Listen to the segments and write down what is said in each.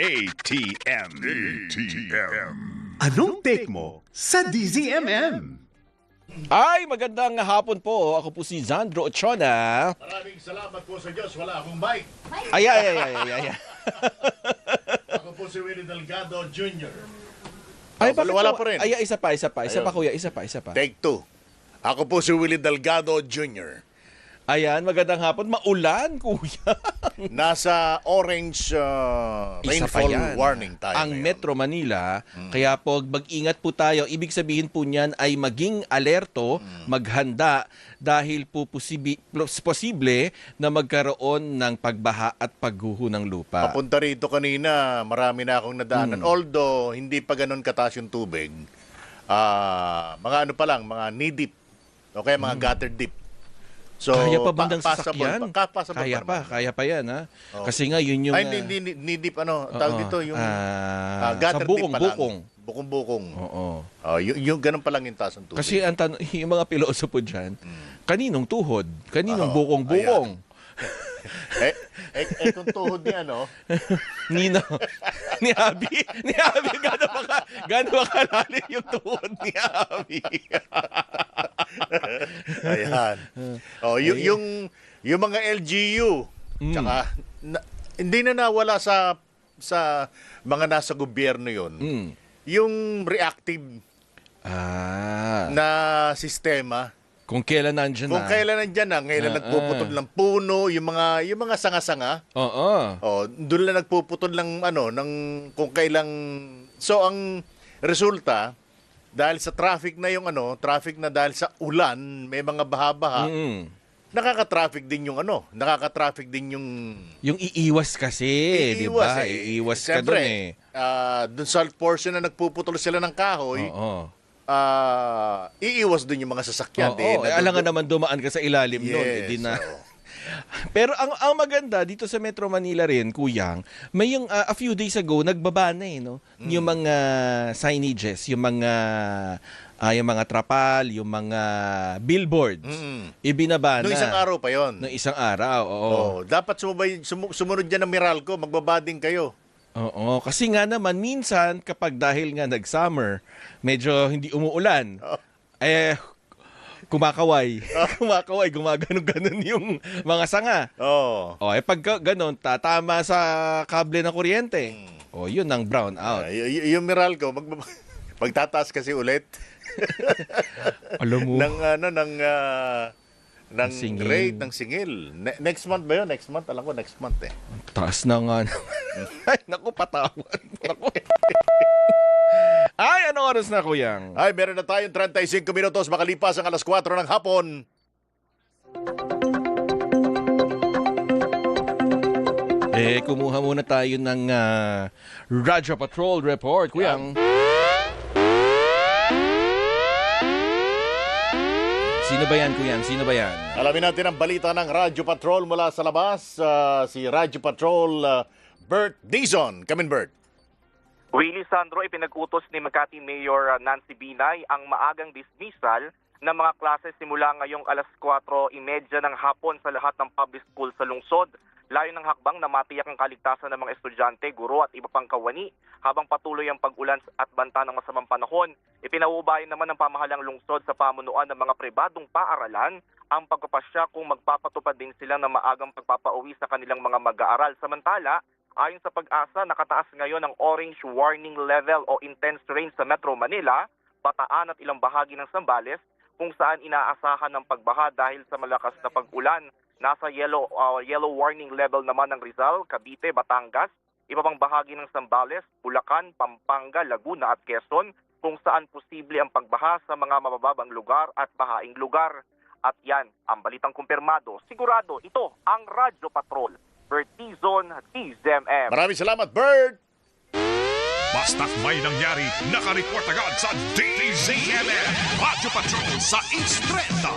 ATM. Anong take mo sa DZMM? Ay, magandang hapon po. Ako po si Zandro Ochona. Maraming salamat po sa Diyos. Wala akong mic. Ay. Ako po si Willie Delgado Jr. Ay, bakit wala po? pa rin. Ay, isa pa Ayun. kuya, isa pa. Take 2. Ako po si Willie Delgado Jr. Ayan, magandang hapon. Maulan, kuya. Nasa orange Isa pa rainfall yan. warning tayo Ang ngayon. Metro Manila, kaya po mag-ingat po tayo. Ibig sabihin po niyan ay maging alerto, maghanda dahil po posible na magkaroon ng pagbaha at pagguho ng lupa. Papunta rito kanina, marami na akong nadaanan. Although, hindi pa ganun kataas yung tubig. Mga ano pa lang, mga knee deep. O kaya mga gutter deep. So, Kaya pa bandang passable sasakyan? pa. Passable naman. Kaya pa yan, ha? Oo. Kasi nga, yun yung... Ay, hindi knee deep, tawag dito, yung gutter sa deep pa lang. bukong. Bukong-bukong. Oo. Yung ganun pa lang yung taas ng tubig. Kasi ang yung mga pilosopo dyan, kaninong tuhod? Kaninong bukong-bukong? Kung tuhod niya, Nino. Ni Abby, gano'n ba kalalim yung tuhod ni Abby? Ayan. Yung mga LGU, tsaka, hindi na nawala sa mga nasa gobyerno yun. Yung reactive na sistema. Kung kailan nandyan Kung kailan nandyan na, ngayon nagpuputol ng puno, yung mga sanga-sanga. Oo. Doon lang nagpuputol ng kung kailang. So ang resulta, dahil sa traffic na traffic na dahil sa ulan, may mga baha-baha. Nakaka-traffic din yung Yung iiwas kasi, di ba? Iiwas ka dun eh. Dun sa portion na nagpuputol sila ng kahoy, Oo. iiwas din yung mga sasakyan. Oo. Alangan naman dumaan ka sa ilalim nun. Yes, Di na. Pero ang maganda dito sa Metro Manila rin, Kuyang, may yung a few days ago nagbaba na no. Yung mga signages, yung mga trapal, yung mga billboards. Ibinaba na. Noong isang araw pa 'yon. Noong isang araw, oo. Dapat sumunod diyan ng Meralco, magbabading kayo. Oo, kasi nga naman minsan kapag dahil nga nag-summer, medyo hindi umuulan. Kumakaway, gumaganon-ganon yung mga sanga. Pag ganon, tatama sa kable ng kuryente. Yun ang brown out. Yung Meralco, pagtataas kasi ulit. Alam mo. ng singil. rate ng singil. Next month ba yun? Next month? Alam ko, next month eh. Taas na nga. Ay, naku, patawan. Naku. Ay, anong oras na, Kuyang? Ay, meron na tayong 35 minutos makalipas ang alas 4 ng hapon. Kumuha muna tayo ng Radyo Patrol Report, Kuyang. Sino ba yan, Kuyang? Sino ba yan? Alamin natin ang balita ng Radyo Patrol mula sa labas. Si Radyo Patrol Bert Dizon. Come in, Bert. Willie Sandro, ipinag-utos ni Makati Mayor Nancy Binay ang maagang dismissal ng mga klase simula ngayong alas 4:30 ng hapon sa lahat ng public school sa lungsod. Layo ng hakbang na matiyak ang kaligtasan ng mga estudyante, guro at iba pang kawani habang patuloy ang pag-ulan at banta ng masamang panahon. Ipinauubayan naman ng pamahalang lungsod sa pamunuan ng mga pribadong paaralan ang pagpapasya kung magpapatupad din sila ng maagang pagpapauwi sa kanilang mga mag-aaral. Samantala, ayon sa Pag-asa, nakataas ngayon ang orange warning level o intense rain sa Metro Manila, Bataan at ilang bahagi ng Zambales kung saan inaasahan ng pagbaha dahil sa malakas na pag-ulan. Nasa yellow warning level naman ng Rizal, Cavite, Batangas, iba pang bahagi ng Zambales, Bulacan, Pampanga, Laguna at Quezon kung saan posible ang pagbaha sa mga mabababang lugar at bahaing lugar. At yan, ang balitang kumpirmado. Sigurado, ito ang Radyo Patrol. Bert Dizon, DZMM. Maraming salamat, Bert! Basta't may nangyari, naka-report agad sa DZMM. Radyo Patrol sa Instreta.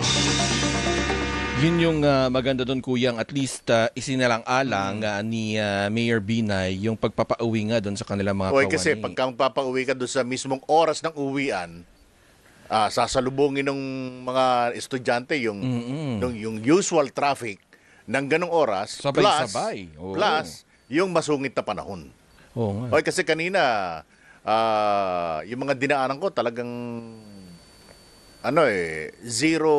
Yun yung maganda doon, Kuyang. At least isinalang-alang ni Mayor Binay yung pagpapauwi nga doon sa kanilang mga kawani. Kasi pagka magpapauwi ka doon sa mismong oras ng uwian, sasalubungin ng mga estudyante yung usual traffic ng ganong oras Sabay-sabay. Oo. plus yung masungit na panahon. Oo nga. Okay, kasi kanina, yung mga dinaanan ko talagang zero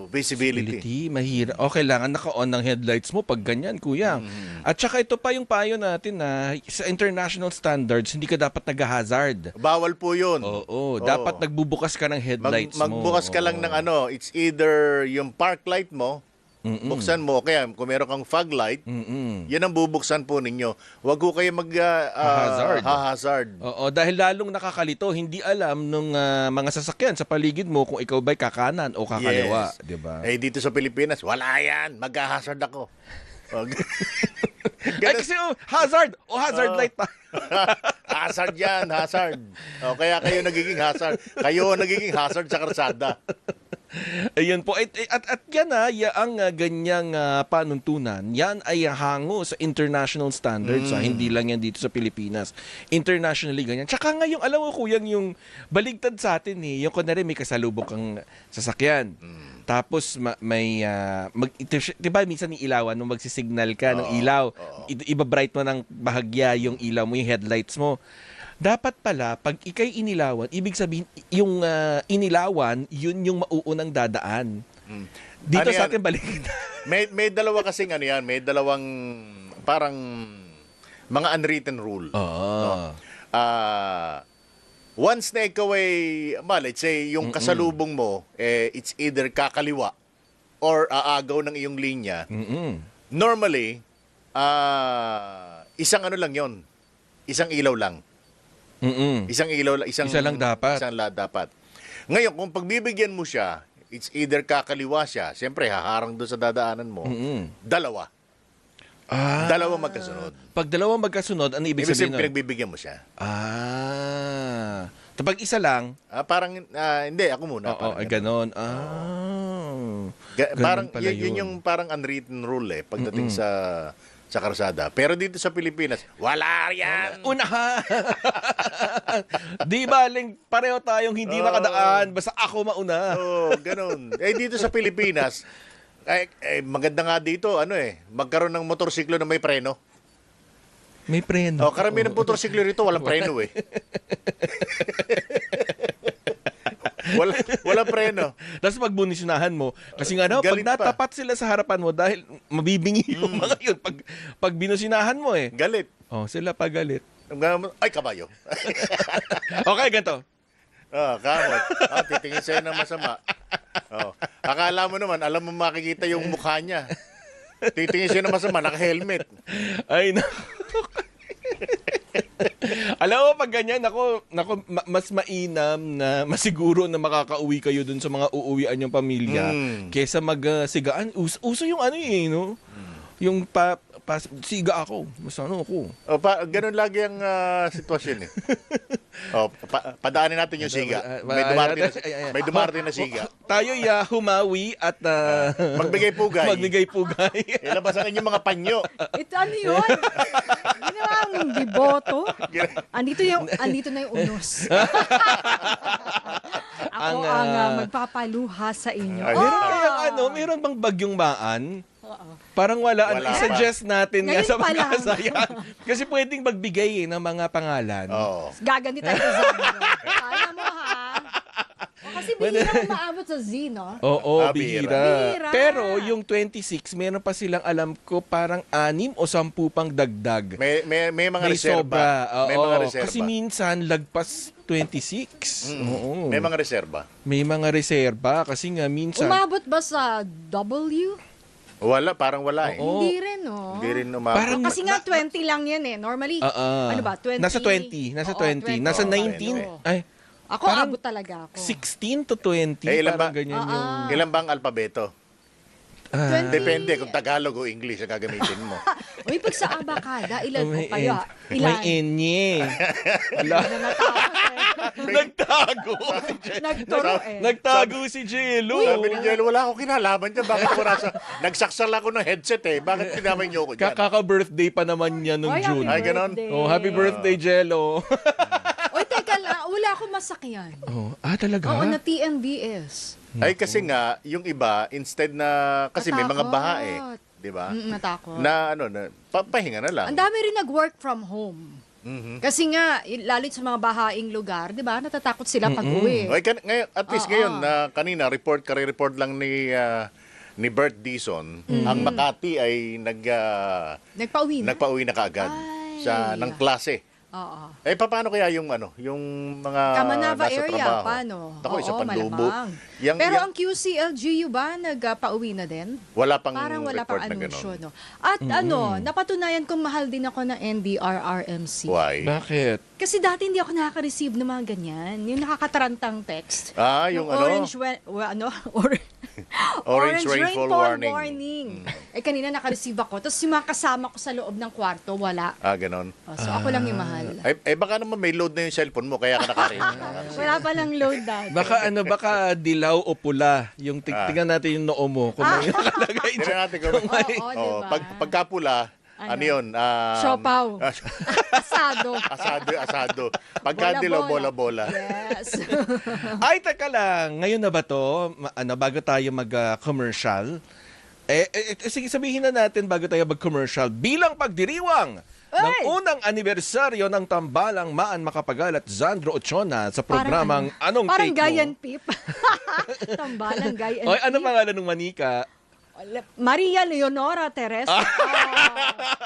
visibility. Mahirap. O, kailangan naka-on ng headlights mo pag ganyan, kuya. At saka ito pa yung payo natin na sa international standards, hindi ka dapat nag-hazard. Bawal po yun. Oo, dapat nagbubukas ka ng headlights mo. Magbukas ka lang ng it's either yung park light mo, buksan mo, kaya kung meron kang fog light, yan ang bubuksan po ninyo. Huwag ko kayo Hazard. Oo, dahil lalong nakakalito, hindi alam nung mga sasakyan sa paligid mo kung ikaw ba'y kakanan o kakaliwa. Yes. Diba? Eh, dito sa Pilipinas, wala yan. Mag-hazard ako. Ay, kasi hazard! O hazard light pa. Hazard yan, hazard. Kaya kayo nagiging hazard. Kayo nagiging hazard sa karsada. Ayun po. At yan ang ganyang panuntunan, yan ay hango sa international standards. Hindi lang yan dito sa Pilipinas. Internationally ganyan. Tsaka nga alam mo kuya, yung baligtad sa atin yung kunwari may kasalubong kang sasakyan. Tapos may, diba minsan yung ilawan, nung magsisignal ka ng ilaw, iba-bright mo ng bahagya yung ilaw mo, yung headlights mo. Dapat pala, pag ikay inilawan, ibig sabihin, yung inilawan, yun yung mauunang dadaan. Dito sa atin, balik. may dalawa kasing may dalawang parang mga unwritten rule. No? Once na ikaw ay, let's say, yung kasalubong mo, it's either kakaliwa or aagaw ng iyong linya. Normally, isang lang yon, isang ilaw lang. Isang ilaw, isa lang dapat. Isang dapat. Ngayon, kung pagbibigyan mo siya, it's either kakaliwa siya, siyempre haharang doon sa dadaanan mo, dalawa. Dalawa magkasunod. Pag dalawa magkasunod, ano ibig sabihin? Pinagbibigyan mo siya. Kapag isa lang, parang, hindi, ako muna. ganon. Parang, pala yun yung parang unwritten rule pagdating sa karsada. Pero dito sa Pilipinas, wala yan. Unahan! Di ba, pareho tayong hindi makadaan, basta ako mauna. Ganun. Dito sa Pilipinas, maganda nga dito, magkaroon ng motorsiklo na may preno. May preno. Karamihan ng motorsiklo rito, walang preno Wala preno. Tapos pag bunisyonahan mo, kasi nga pag natapat sila sa harapan mo, dahil mabibingi yung mga yun, pag binusinahan mo Galit. Sila pa galit. Ay, kabayo. Okay, ganito. Kamot. Titingin sa'yo ng masama. Akala mo naman, alam mo makikita yung mukha niya. Titingin sa'yo ng masama, naka-helmet. Ay, alam mo, pag ganyan, mas mainam na masiguro na makakauwi kayo dun sa mga uuwian yung pamilya kesa magsigaan. Uso yung no? Yung siga ako. Mas ako. Ganun lagi ang sitwasyon padaanin natin yung siga. May dumarating na siga. Tayo humawi at magbigay pugay. Ilabas ang inyong mga panyo. Ito yun? Ginawang biboto. Andito na yung unos. Ako ang magpapaluha sa inyo. Meron bang bagyong maan? Parang wala. I-suggest natin nga sa mga kasayan. Kasi pwedeng magbigay ng mga pangalan. Gaganti tayo sa Zambro. Alam mo kasi bihira maabot sa Z, no? Oo, bihira. Bihira. Pero yung 26, meron pa silang alam ko parang 6 o 10 pang dagdag. May mga May reserba. sobra. May mga reserba. Kasi minsan lagpas 26. Oo. May mga reserba. May mga reserba kasi nga minsan Umabot ba sa W? Wala, parang wala Oo. Hindi rin, no? Hindi rin umabot. Parang Kasi nga 20 lang yan Normally, ano ba? 20? Nasa 20. Nasa Oo, 20. Nasa 19. Oo. Ay, Ako, parang abot talaga ako. 16 to 20. Ilan parang ba? ganyan yung... Ilan ba ang alpabeto? 20. Depende kung Tagalog o English ang gagamitin mo. Uy, pag sa abakada, ilan May po kayo? Ilan? May enye. Wala. Nagtago. Nagturo Nagtago si Jello. Sabi ni Jello, wala akong kinalaman dyan. Bakit ako nagsaksal ako ng headset Bakit kinamay niyo ko dyan? Kaka-birthday pa naman niya nung Ay, June. happy ganon? birthday. Happy birthday, Jello. Uy, teka lang. Wala akong masakyan. Talaga? Oo, na TNBS. Ay, kasi nga, yung iba, instead na, kasi may mga baha Natakot. di ba? Natakot. Na, papahinga na lang. Ang dami rin nag-work from home. Kasi nga, lalo sa mga bahaing lugar, di ba, natatakot sila pag-uwi. Okay, ngayon, at least ngayon, kanina, report lang ni Bert Dison, ang Makati ay Nagpauwi na? nagpauwi na kaagad ng klase. Oo. Paano kaya yung mga Kamanava nasa area, trabaho? paano? Ako, isa Oo, panlubo. malamang. Pero ang QCLGU ba, nagpauwi na din? Wala pang Parang wala pang report na anunsyo, gano'n. no? At napatunayan kong mahal din ako ng NDRRMC. Why? Bakit? Kasi dati hindi ako nakaka-receive ng mga ganyan. Yung nakakatarantang text. Yung orange, Orange rainfall warning. Kanina naka-receive ako. Tapos yung mga kasama ko sa loob ng kwarto, wala. Ganon. So ako lang yung mahal. Baka naman may load na yung cellphone mo, kaya ka nakarin. Wala pa lang load dati. Baka dilaw o pula. Yung tingnan natin yung noo mo. Kung may nakalagay Tingnan dyan. natin kung Oo, diba? pagkapula, ano yun? Siopaw. Asado. Asado. Pagkadilaw, bola-bola. Yes. Ay, teka lang. Ngayon na ba to? Bago tayo mag-commercial? Sige, sabihin na natin bago tayo mag-commercial. Bilang pagdiriwang ng unang anibersaryo ng Tambalang Maan Makapagal at Zandro Ochona sa programang Anong Parang Take Mo? Gayan Pip. Tambalang Gayan Oy, Pip. ano pangalan ng manika? Maria Leonora Teresa.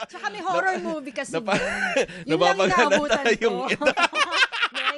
Tsaka may horror movie kasi. Yun lang Nababangalan inaabutan tayong ko.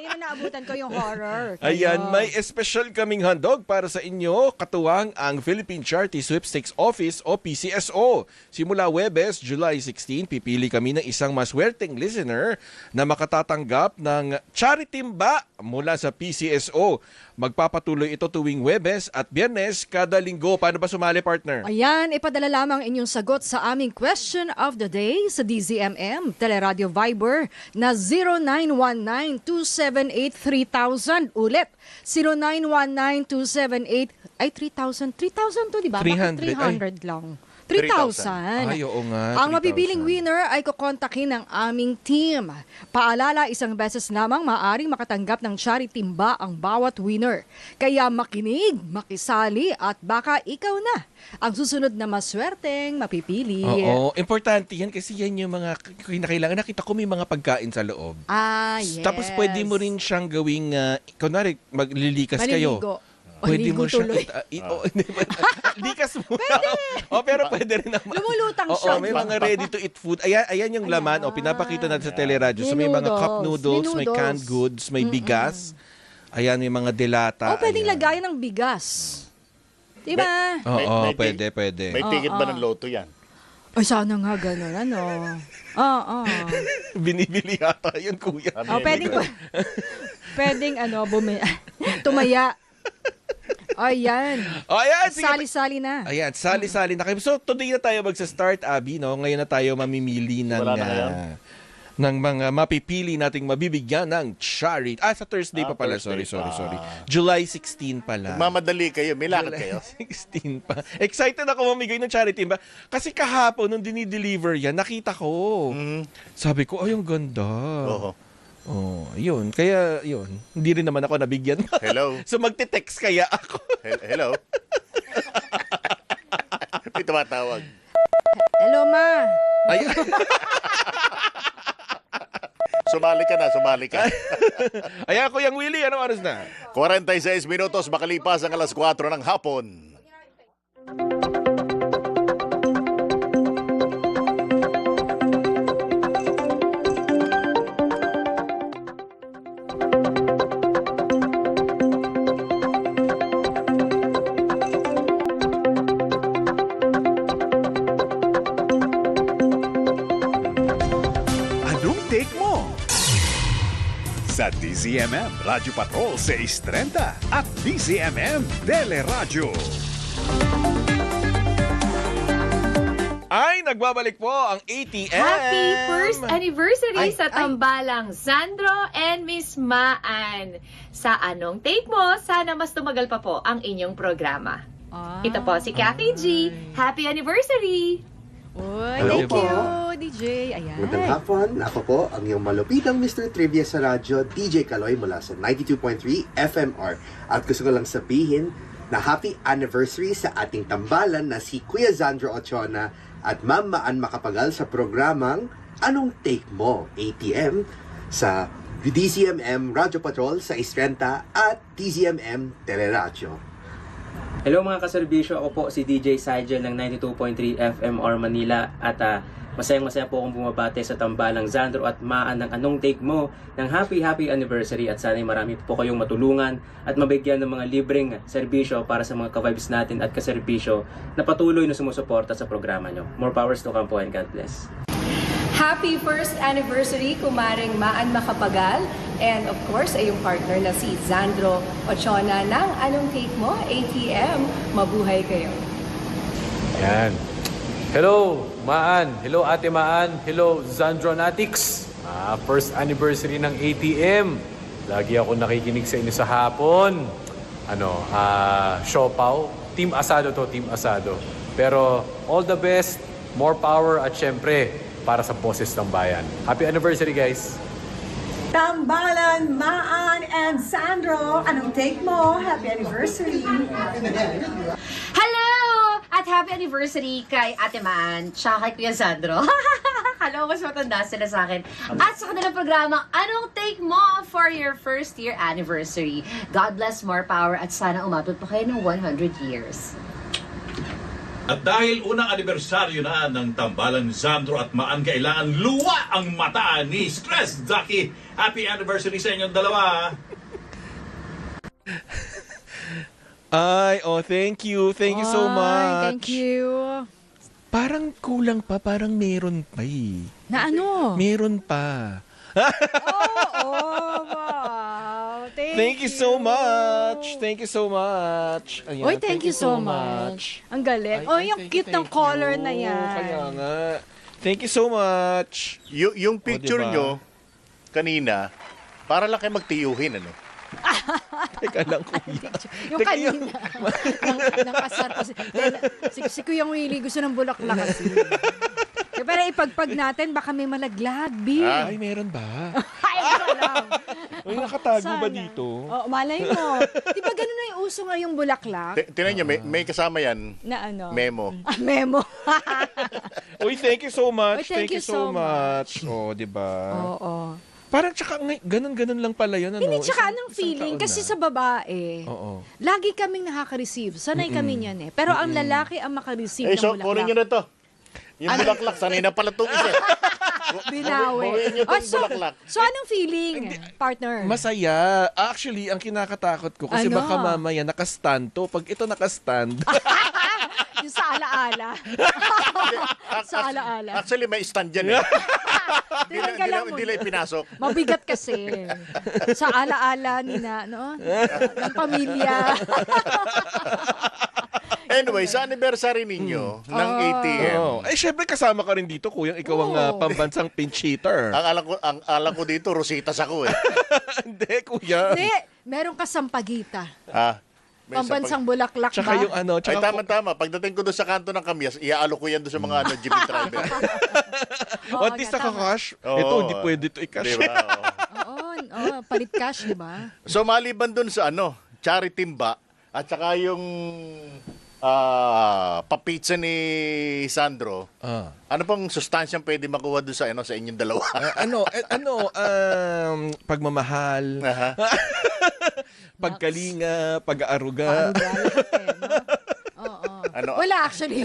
Yun ang naabutan ko yung horror. Ayan, may special kaming handog para sa inyo, katuwang ang Philippine Charity Sweepstakes Office o PCSO. Simula Huwebes, July 16, pipili kami ng isang maswerteng listener na makatatanggap ng charity timba mula sa PCSO. Magpapatuloy ito tuwing Huwebes at Biyernes kada linggo. Paano ba sumali, partner? Ayan, ipadala lamang inyong sagot sa aming question of the day sa DZMM, Teleradio Viber na 0919-278-3000. Ulit, 0919-278, 3,000. 3,000 to, di ba? 300, Bakit 300 lang? 3,000. Ay, oo nga. Ang mapipiling winner ay kukontakin ng aming team. Paalala, isang beses lamang maaaring makatanggap ng charity timba ang bawat winner. Kaya makinig, makisali at baka ikaw na ang susunod na maswerteng mapipili. Oo, importante yan kasi yan yung mga kinakailangan. Nakita ko may mga pagkain sa loob. Yes. Tapos pwede mo rin siyang gawing, kunwari, maglilikas kayo. Maliligo. Pwede mo siya. tuloy. Likas mo. Pero pwede rin naman. Lumulutang siya. May mga ready to eat food. Ayan yung laman. Pinapakita natin sa teleradyo. So may mga cup noodles, may canned goods, may bigas. Ayan, may mga delata. Pwedeng lagayan ng bigas. Diba? Oo, May- pwede. May ticket ba ng loto yan? Ay, sana nga ganun, ano. Oo. Binibili yata yun, kuya. Pwedeng tumaya. Ayan. Ayan, sige. Sali-sali na. Ayan, sali-sali na kayo. So, today na tayo magsa-start, Abby, no? Ngayon na tayo mamimili ng, Wala na ngayon? ng mga mapipili nating mabibigyan ng charity. Sa Thursday pa pala. Thursday Sorry. pa. July 16 pala. Mamadali kayo, may lakad July kayo. 16 pa. Excited ako mamigay ng charity ba? Kasi kahapon, nung dinideliver yan, nakita ko. Sabi ko, ay, ang ganda. Oo. Oh, yun. Kaya, yun. Hindi rin naman ako nabigyan. Hello? So, magte-text kaya ako. Hello? May tumatawag. Hello, ma. Ay, Sumali ka. ayan, Kuyang Willie, anong oras na? 46 minutos makalipas ang alas 4 ng hapon. Anong take mo? Sa DZMM Radyo Patrol 630 at DZMM Teleradio. Ay, nagbabalik po ang ATM. Happy first anniversary Ay, sa tambalang Sandro and Miss Maan. Sa Anong Take Mo, sana mas tumagal pa po ang inyong programa. Ito po si Kathy G. Happy anniversary! Uy, Hello thank po. you, DJ. Ayan. Magandang hapon. Ako po ang iyong malupitang Mr. Trivia sa radyo, DJ Kaloy mula sa 92.3 FMR. At gusto ko lang sabihin na happy anniversary sa ating tambalan na si Kuya Zandro Ochona at Ma'am Maan Makapagal sa programang Anong Take Mo? ATM sa DZMM Radyo Patrol sa Istrenta at DZMM Teleradyo. Hello mga kaserbisyo, ako po si DJ Sigel ng 92.3 FMR Manila at masayang-masaya po akong bumabate sa tambalang Zandro at Maan ng Anong Take Mo ng happy anniversary at sana'y marami po kayong matulungan at mabigyan ng mga libreng serbisyo para sa mga ka-vibes natin at kaserbisyo na patuloy na sumusuporta sa programa nyo. More powers to come po and God bless. Happy first anniversary, Kumaring Maan Macapagal. And of course, ay yung partner na si Zandro Ochona ng Anong Take Mo, ATM. Mabuhay kayo. Yan. Hello, Maan. Hello, Ate Maan. Hello, Zandronatics. First anniversary ng ATM. Lagi ako nakikinig sa inyo sa hapon. Siopaw. Team Asado to, Team Asado. Pero all the best, more power at syempre, para sa boses ng bayan. Happy anniversary, guys! Tambalan, Maan, and Sandro, anong take mo? Happy anniversary! Hello! At happy anniversary kay Ate Maan, tsaka kay Kuya Sandro. Hello, mas matanda sila sa akin. At sa kanilang programa, anong take mo for your first year anniversary? God bless, more power, at sana umabot pa kayo ng 100 years. At dahil unang anibersaryo na ng tambalan ni Zandro at Maan, kailangan luwa ang mata ni Stress Ducky. Happy anniversary sa inyong dalawa. Thank you. Thank you so much. Thank you. Parang kulang pa, parang meron pa eh. Na ano? Meron pa. Wow. Thank you so much. Thank you so much. Ayan, Oy, thank you so much. Ang galing. Yung cute ng color na yan. Kaya nga. Thank you so much. Yung picture diba? nyo kanina, para lang kayo magtiyuhin, ano? Teka lang, kuya. Yung kanina. ng kasar kasi. Si Kuya Willie gusto ng bulaklak kasi. Pero ipagpag natin, baka may malaglag, B. Ay, meron ba? Ay, alam. May nakatago Sana. ba dito? Malay mo. Di ba ganun na yung uso ngayong bulaklak? Tinan nyo, may kasama yan. Na ano? Memo. Memo. Uy, thank you so much. Thank you so much. Di ba? Oo. Parang tsaka ganun lang pala yun. Ano? Hindi, tsaka anong isang feeling? taon Kasi na. sa babae, lagi kaming nakaka-receive. Sanay kami yan eh. Pero ang lalaki ang maka-receive ng So, bulaklak. kunin nyo na to. Yung bulaklak, sanay na pala itong isa. Binawi. Bawiin nyo itong bulaklak. So, anong feeling, partner? Masaya. Actually, ang kinakatakot ko kasi Ano? baka mamaya nakastand to. Pag ito nakastand, Yung sa alaala. Sa alaala. Actually, may stand dyan eh. Tinanggalan mo Hindi lang ipinasok. Mabigat kasi. Sa alaala ni ng pamilya. Anyway, sa anniversary ninyo ng ATM. syempre kasama ka rin dito, kuya. Ikaw ang pambansang pinch hitter. Ang alam ko dito, Rositas ako eh. Hindi, kuya. Hindi, meron ka sampagita. May Pambansang bulaklak Tsaka ba? yung ano, Ay, tsaka tama. Pagdating ko doon sa kanto ng Kamyas, iaalo ko yan doon sa mga jeeping driver. At least naka-cash. Ito, hindi pwede ito i-cash. Diba? Oo, palit cash, di ba? So, maliban doon sa charity timba, at saka yung papizza ni Sandro, ano pang sustansyang pwede makuha doon sa inyong dalawa? Pagmamahal, pagkalinga, pag-aaruga. Wala actually.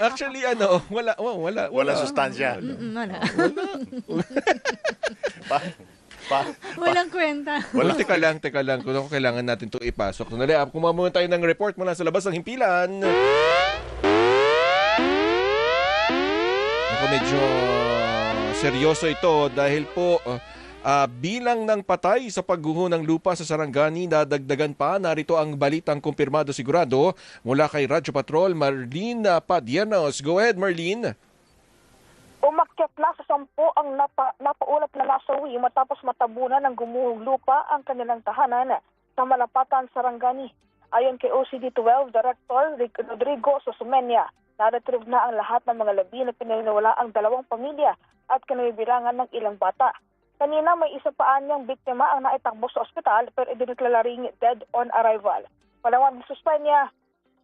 Actually, wala. Wala sustansya. Wala. Walang kwenta. Teka lang. Kung kailangan natin ito ipasok. Sandali, kumuha muna tayo ng report mula sa labas ng himpilan. Medyo seryoso ito dahil po bilang ng patay sa pagguho ng lupa sa Sarangani nadagdagan pa. Narito ang balitang kumpirmado sigurado mula kay Radyo Patrol, Marlene Padiernos. Go ahead, Marlene. Umakyat na sa 10 ang napaulat na nasawi matapos matabunan ng gumuhong lupa ang kanilang tahanan sa Malapatan, Sarangani. Ayon kay OCD-12 Director Rodrigo Sosumenya, na-retrieve na ang lahat ng mga labi na pinaniniwala ang 2 pamilya at kinabibilangan ng ilang bata. Kanina may isa pa anyang biktima ang naitakbo sa ospital pero idineklara ring dead on arrival. Palawan ni Sosumenya,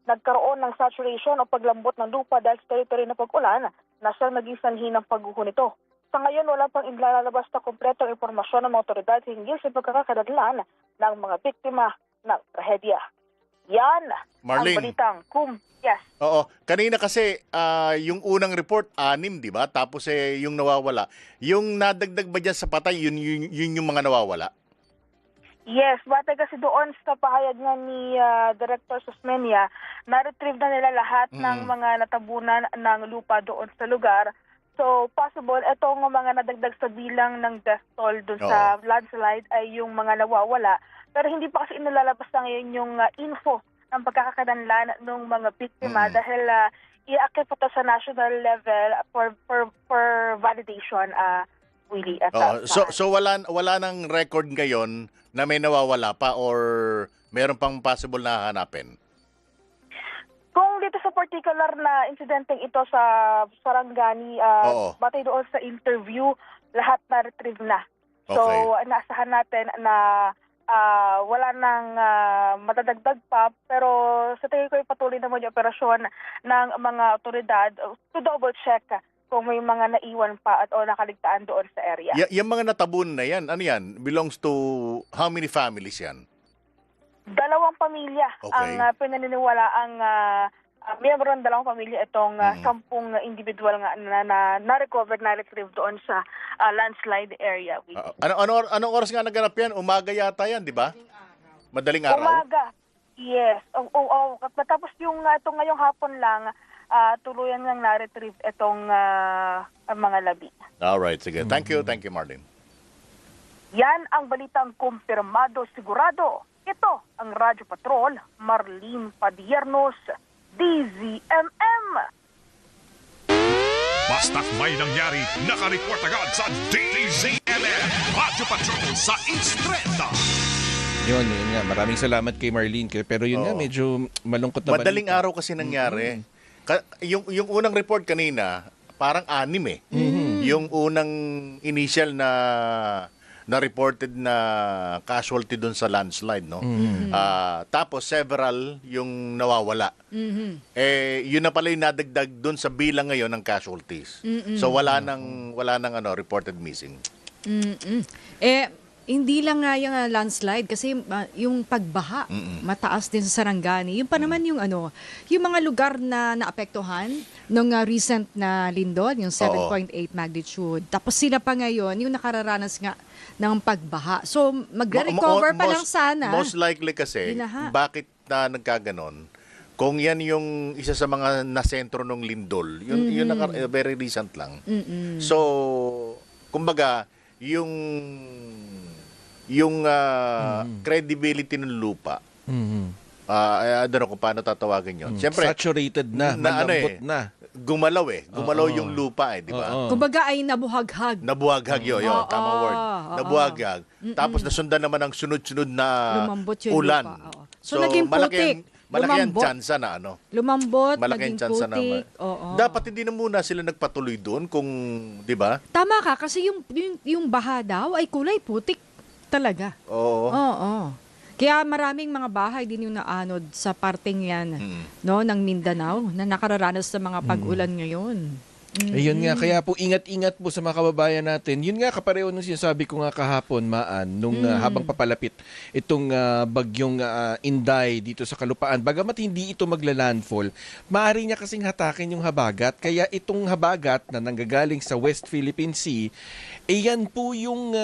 nagkaroon ng saturation o paglambot ng lupa dahil sa teritoryo ng pag-ulan na siyang naging sanhi ng pagguho nito. Sa ngayon, wala pang inlalabas na kumpletong impormasyon ng mga otoridad hinggil sa pagkakakadadlan ng mga biktima ng trahedya. Yan Marlene. ang balitang yes. Oo. Kanina kasi yung unang report 6, 'di ba? Tapos yung nawawala. Yung nadagdag ba diyan sa patay, yun yung mga nawawala? Yes, batay kasi doon sa pahayag nga ni Director Susmenia, na-retrieve na nila lahat ng mga natabunan ng lupa doon sa lugar. So, possible, itong mga nadagdag sa bilang ng death toll doon sa landslide ay yung mga nawawala. Pero hindi pa kasi inilalabas na ngayon yung info ng pagkakakilanlan ng mga biktima dahil i-active pa to sa national level for validation, Willie. At So wala nang record ngayon na may nawawala pa or meron pang possible na hahanapin? Kung dito sa particular na insidenteng ito sa Sarangani, batay doon sa interview, lahat na retrieve na. So, naasahan natin na wala nang matadagdag pa, pero sa tingin ko ay patuloy naman yung operasyon ng mga otoridad to double check kung may mga naiwan pa at o nakaligtaan doon sa area. Yung mga natabun na yan, ano yan? Belongs to how many families yan? 2 pamilya ang pinaniniwala ang miyembro ng 2 pamilya itong 10 individual nga na-recovered, na-retrieve doon sa landslide area. Anong oras nga naganap yan? Umaga yata yan, di ba? Madaling araw? Umaga. Yes. Tapos yung itong ngayong hapon lang, tuluyan lang na-retrieve itong mga labi. Alright, sige. Thank you, Marlene. Yan ang balitang kumpirmado sigurado. Ito ang Radyo Patrol, Marlene Padiernos, DZMM. Basta't may nangyari, nakareport agad sa DZMM Radyo Patrol sa Instrenta. Yun nga. Maraming salamat kay Marlene. Pero yun nga, medyo malungkot na Madaling araw kasi nangyari. Yung unang report kanina, parang 6 Yung unang initial na reported na casualty doon sa landslide, no? Tapos several yung nawawala. Yun na pala yung nadagdag doon sa bilang ngayon ng casualties. So wala nang reported missing. Hindi lang nga yung landslide kasi yung pagbaha mataas din sa Sarangani. Yung pa naman yung yung mga lugar na naapektuhan nung recent na lindol, yung 7.8 magnitude. Tapos sila pa ngayon yung nakararanas nga ng pagbaha. So magre-recover pa lang sana. Most likely kasi bakit na nagkaganon? Kung yan yung isa sa mga nasentro ng lindol, yun very recent lang. So kumbaga yung credibility ng lupa. I don't know kung paano tatawagin yun. Siyempre, saturated na, malambot na. Gumalaw yung lupa di ba? Kumbaga ay nabuhaghag. Nabuhaghag yun, tamang word. Nabuhaghag. Tapos nasundan naman ang sunod-sunod na ulan. So naging putik. Malaki ang tsansa na Lumambot, malaki naging putik. Dapat hindi na muna sila nagpatuloy doon kung, di ba? Tama ka, kasi yung baha daw ay kulay putik talaga. Oo. Kaya maraming mga bahay din yung naanod sa parteng yan ng Mindanao na nakararanas sa mga pag-ulan ngayon. Ayun nga, kaya po ingat-ingat po sa mga kababayan natin. Yun nga, kapareho nung sinasabi ko nga kahapon, nung habang papalapit itong bagyong Inday dito sa Kalupaan. Bagamat hindi ito magla-landfall, maaari niya kasing hatakin yung habagat. Kaya itong habagat na nanggagaling sa West Philippine Sea, yan po yung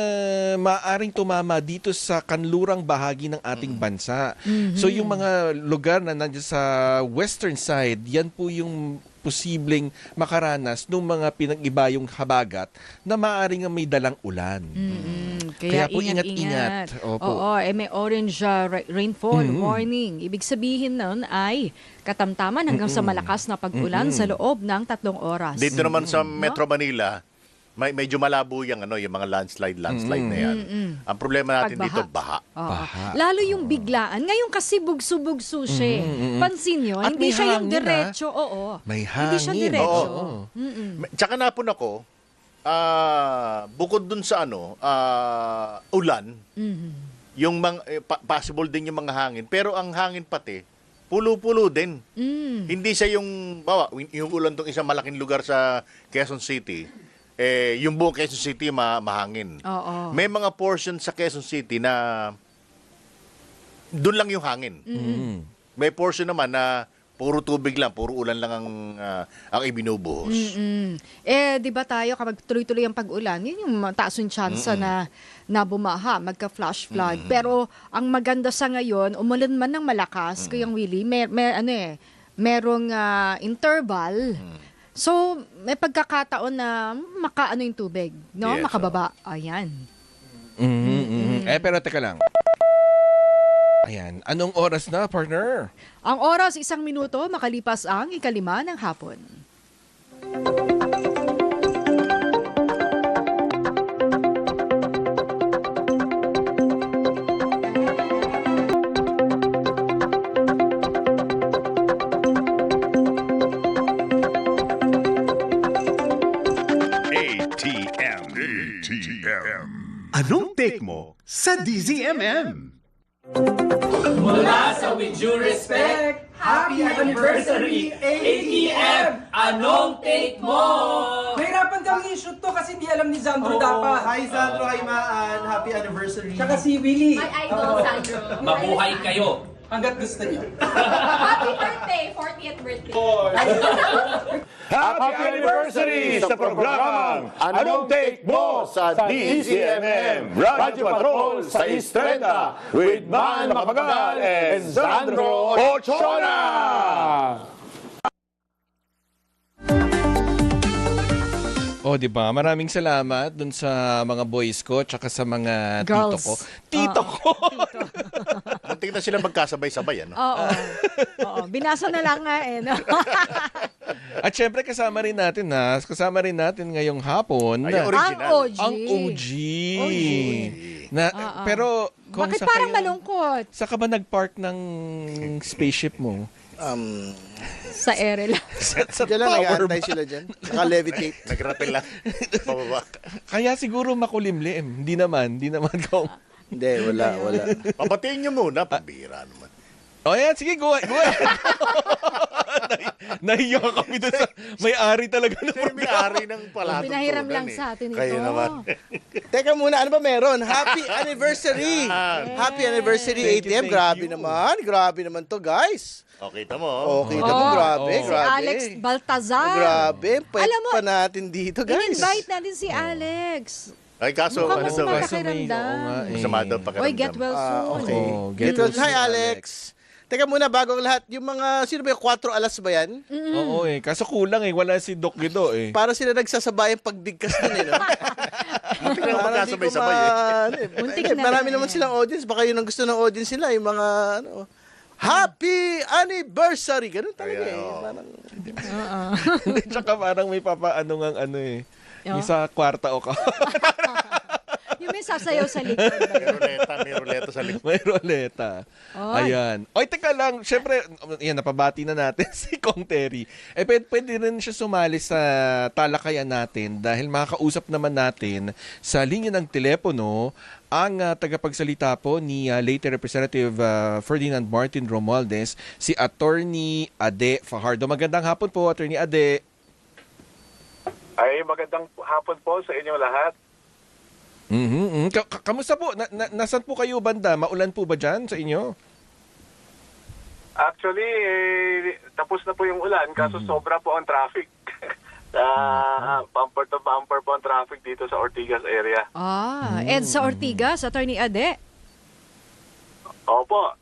maaaring tumama dito sa kanlurang bahagi ng ating bansa. So yung mga lugar na nandiyan sa western side, yan po yung posibleng makaranas ng mga pinag-ibayong habagat na maaaring may dalang ulan. Kaya po ingat-ingat. Oo, may orange rainfall warning. Ibig sabihin nun ay katamtaman hanggang sa malakas na pag-ulan sa loob ng 3 oras. Dito naman sa Metro Manila, medyo malabo yung mga landslide na yan. Ang problema natin dito, baha. Lalo yung biglaan. Ngayon kasi bugso-bugso siya. Pansin nyo, At hindi may siya yung hangin, diretso. May hangin. Hindi siya diretso. Tsaka napun ako, bukod dun sa ulan, yung possible din yung mga hangin. Pero ang hangin pati, pulo-pulo din. Hindi siya yung ulan tong isang malaking lugar sa Quezon City. yung buong Quezon City mahangin. Oo. May mga portion sa Quezon City na doon lang yung hangin. May portion naman na puro tubig lang, puro ulan lang ang ibinubuhos. Di ba tayo kapag tuloy-tuloy ang pag-ulan, yun yung mataas yung chance na bumaha, magka-flash flood. Pero ang maganda sa ngayon, umulan man ng malakas, Kuyang Willie, merong interval. So, may pagkakataon na makaano yung tubig, no? Yes, Makababa. Ayan. Pero teka lang. Ayan. Anong oras na, partner? Ang oras, 1 minuto, makalipas ang 5:00 ng hapon. ATM. Anong take mo sa DZMM? Mula sa With Due Respect, Happy Anniversary ATM! Anong take mo? Mahirapan kami i-shoot to kasi hindi alam ni Sandro dapat. Hi Sandro, hi Maan. Happy anniversary. Tsaka si Willie. My idol, Sandro. Mabuhay kayo. Hanggat gusto niyo. Happy birthday! 40th birthday. Happy anniversary sa programang Anong Take Mo sa DZMM Radyo Patrol sa East 30 with Man Makapagal and Sandro Ochona! Di ba? Maraming salamat dun sa mga boys ko tsaka sa mga Girls. tito ko. Tito ko! Muntik na sila magkasabay-sabay, ano? Oo. Binasa na lang nga no? At syempre kasama rin natin ngayong hapon Ay, original. Ang OG. Pero kung Bakit sa parang kayo- malungkot? Sa ka ba nag-park ng spaceship mo? Sa ere lang. Sa Diyan lang tower nag-aantay ba? sila dyan. Naka-levitate. Nagrapel lang. Pababa. Kaya siguro makulimlim. Hindi naman kung... Hindi, wala. Papatiin nyo muna, pambira naman. Yan. Sige, go ahead. Nahiya kami doon sa may-ari talaga ng May ari ng palatong Pinahiram lang sa atin ito. Kayo naman. Teka muna, ano ba meron? Happy anniversary! Happy anniversary Thank you, ATM. thank Grabe you. naman. Grabe naman to, guys. Okay, tamo. Okay, tamo. Grabe, Si grabe. Alex Baltazar. Grabe. Pwede Alam mo, pa natin dito, guys. In-invite natin si Alex. Ay, kaso, Mukhang ano daw? masama eh? pakiramdam. Masama daw pakiramdam. Oy, get well soon. Okay. Get well Hi, Alex. Teka muna, bago ang lahat, yung mga, sino ba yung 4 alas ba yan? Oo kaso kulang wala si Doc Guido Para sila nagsasabayang pagdigkas din, no? Muntik na Parang magkasabay-sabay, Muntik na Marami rin. naman silang audience. Baka yun ang gusto ng audience nila, yung mga, Happy Anniversary! Ganun talaga Parang, Tsaka parang may papaano ngang yung sa kwarta o ka. Yung may sasayaw sa likod. May ruleta sa likod. May roleta. Ayan. Teka lang. Siyempre, napabati na natin si Kong Terry. Pwede rin siya sumali sa talakayan natin dahil makakausap naman natin sa linya ng telepono ang tagapagsalita po ni late Representative Ferdinand Martin Romualdez, si Attorney Ade Fajardo. Magandang hapon po, Attorney Ade. Ay, magandang hapon po sa inyo lahat. Kamusta po? Nasaan po kayo banda? Maulan po ba dyan sa inyo? Actually, tapos na po yung ulan kaso sobra po ang traffic. Bumper to bumper po ang traffic dito sa Ortigas area. And sa Ortigas, Attorney Ade? Opo,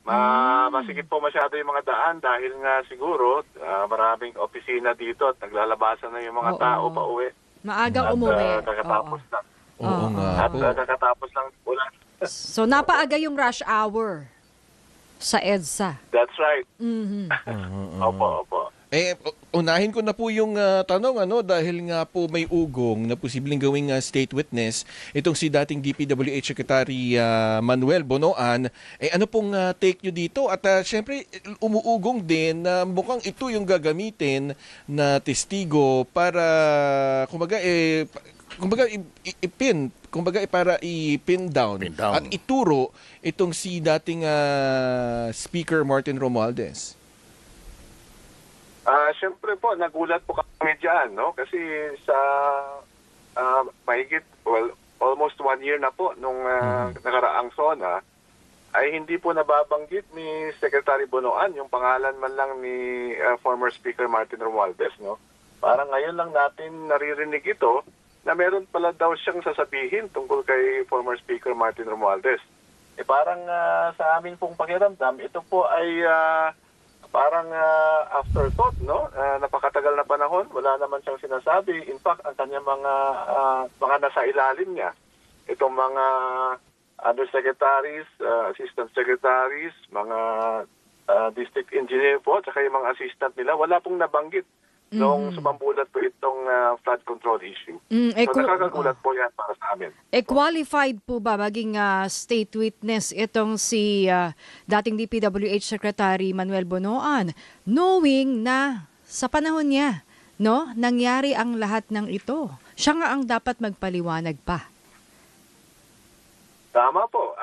masikip po masyado yung mga daan dahil nga siguro maraming opisina dito at naglalabasan na yung mga tao pa uwi. Maaga umuwi. Kakatapos na. Oo nga At po. kakatapos lang ulan. So, napaaga yung rush hour sa EDSA. That's right. Opo. Unahin ko na po yung tanong dahil nga po may ugong na posibleng gawing state witness itong si dating DPWH Secretary Manuel Bonoan. Ano pong take nyo dito? At syempre umuugong din na mukhang ito yung gagamitin na testigo para para i-pin down at ituro itong si dating Speaker Martin Romualdez. Siyempre po, nagulat po kami dyan, no? Kasi sa almost 1 year na po nung nakaraang SONA, ay hindi po nababanggit ni Secretary Bonoan yung pangalan man lang ni former Speaker Martin Romualdez, no? Parang ngayon lang natin naririnig ito na meron pala daw siyang sasabihin tungkol kay former Speaker Martin Romualdez. Parang sa aming pong pakiramdam, ito po ay parang afterthought, no? Napakatagal na panahon, wala naman siyang sinasabi. In fact, ang kanyang mga nasa ilalim niya, itong mga undersecretaries, assistant secretaries, mga district engineer po, at saka yung mga assistant nila, wala pong nabanggit nung sumambulat po itong flood control issue. So nakakagulat po yan para sa amin. Qualified po ba maging state witness itong si dating DPWH Secretary Manuel Bonoan, knowing na sa panahon niya, no, nangyari ang lahat ng ito? Siya nga ang dapat magpaliwanag pa. Tama po.